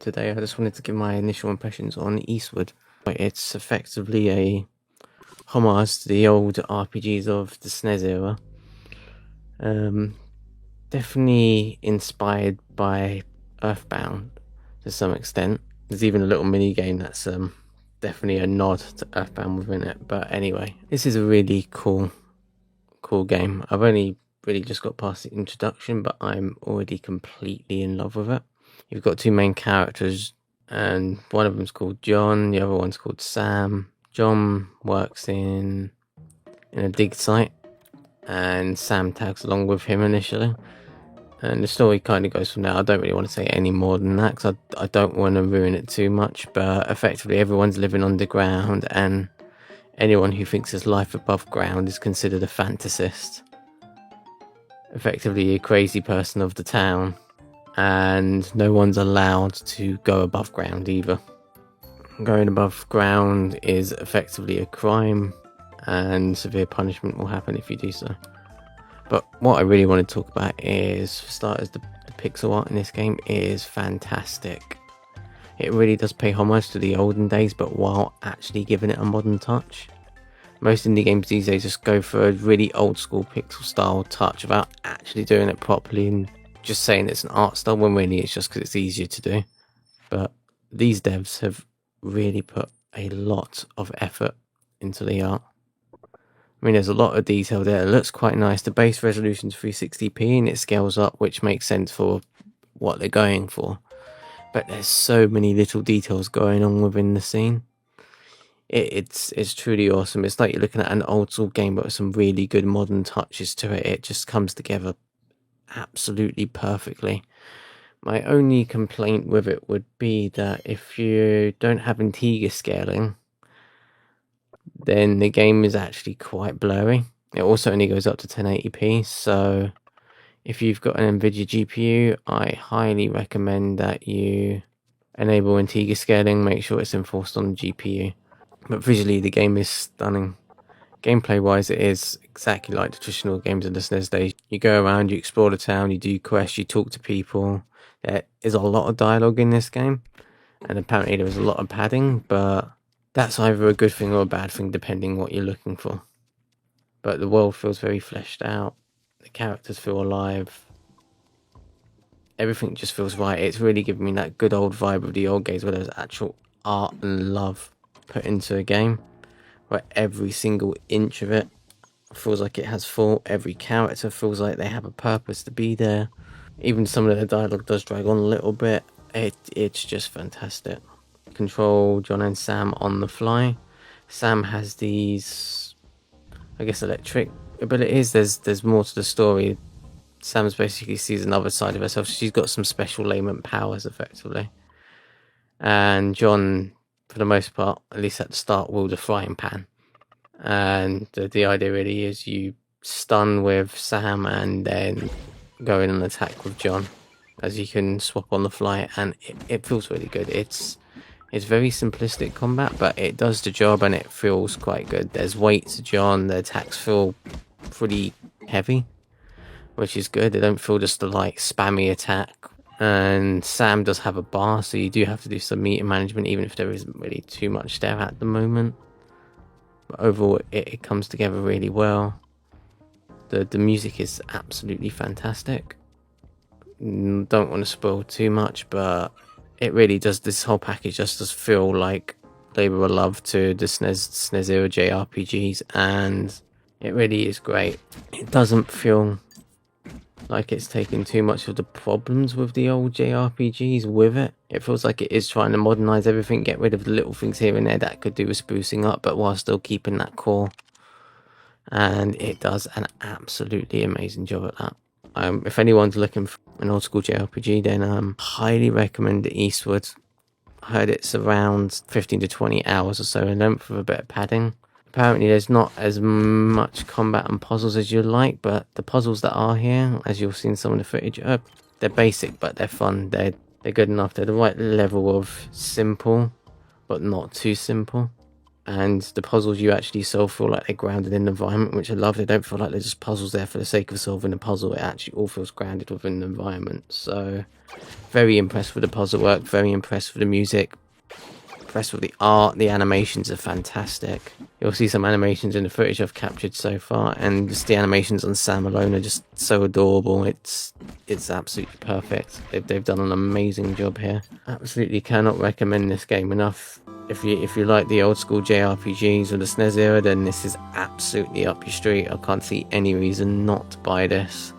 today. I just wanted to give my initial impressions on Eastward. It's effectively a homage to the old RPGs of the SNES era. Definitely inspired by Earthbound to some extent. There's even a little mini game that's definitely a nod to Earthbound within it. But anyway, this is a really cool game. I've only really just got past the introduction, but I'm already completely in love with it. You've got two main characters, and one of them's called John, the other one's called Sam. John works in a dig site, and Sam tags along with him initially. And the story kind of goes from there. I don't really want to say any more than that because I don't want to ruin it too much. But effectively, everyone's living underground, and anyone who thinks there's life above ground is considered a fantasist. Effectively, a crazy person of the town, and no one's allowed to go above ground either. Going above ground is effectively a crime, and severe punishment will happen if you do so. But what I really want to talk about is, for starters, the pixel art in this game is fantastic. It really does pay homage to the olden days, but while actually giving it a modern touch. Most indie games these days just go for a really old school pixel style touch without actually doing it properly and just saying it's an art style when really it's just because it's easier to do. But these devs have really put a lot of effort into the art. I mean, there's a lot of detail there. It looks quite nice. The base resolution is 360p and it scales up, which makes sense for what they're going for. But there's so many little details going on within the scene. It's truly awesome. It's like you're looking at an old school game, but with some really good modern touches to it. It just comes together absolutely perfectly. My only complaint with it would be that if you don't have Antigua scaling, then the game is actually quite blurry. It also only goes up to 1080p, so if you've got an NVIDIA GPU, I highly recommend that you enable Antigua scaling, make sure it's enforced on the GPU. But visually, the game is stunning. Gameplay-wise, it is exactly like the traditional games of the SNES days. You go around, you explore the town, you do quests, you talk to people. There is a lot of dialogue in this game, and apparently there is a lot of padding, but that's either a good thing or a bad thing, depending what you're looking for. But the world feels very fleshed out. The characters feel alive. Everything just feels right. It's really giving me that good old vibe of the old games where there's actual art and love put into a game, where every single inch of it feels like it has thought. Every character feels like they have a purpose to be there. Even some of the dialogue does drag on a little bit. It's just fantastic. Control John and Sam on the fly. Sam has these, I guess, electric abilities. There's more to the story. Sam's basically sees another side of herself. She's got some special layman powers, effectively. And John, for the most part, at least at the start, wields a frying pan. And the idea really is you stun with Sam and then go in and attack with John, as you can swap on the fly, and it feels really good. It's very simplistic combat, but it does the job and it feels quite good. There's weight to John, the attacks feel pretty heavy, which is good. They don't feel just a like spammy attack. And Sam does have a bar, so you do have to do some meter management, even if there isn't really too much there at the moment. But overall, it comes together really well. The music is absolutely fantastic. Don't want to spoil too much, but it really does. This whole package just does feel like labor of love to the SNES era JRPGs, and it really is great. It doesn't feel like it's taking too much of the problems with the old JRPGs with it. It feels like it is trying to modernize everything, get rid of the little things here and there that could do with sprucing up, but while still keeping that core. And it does an absolutely amazing job at that. If anyone's looking for an old school JRPG, then highly recommend Eastward. I heard it's around 15 to 20 hours or so in length with a bit of padding. Apparently there's not as much combat and puzzles as you'd like, but the puzzles that are here, as you'll see in some of the footage, they're basic, but they're fun. They're good enough. They're the right level of simple, but not too simple. and the puzzles you actually solve feel like they're grounded in the environment, which I love. They don't feel like they're just puzzles there for the sake of solving a puzzle. It actually all feels grounded within the environment. So very impressed with the puzzle work, very impressed with the music, impressed with the art. The animations are fantastic. You'll see some animations in the footage I've captured so far, and just the animations on Sam alone are just so adorable. It's absolutely perfect. They've done an amazing job here. Absolutely cannot recommend this game enough. If you like the old school JRPGs of the SNES era, then this is absolutely up your street. I can't see any reason not to buy this.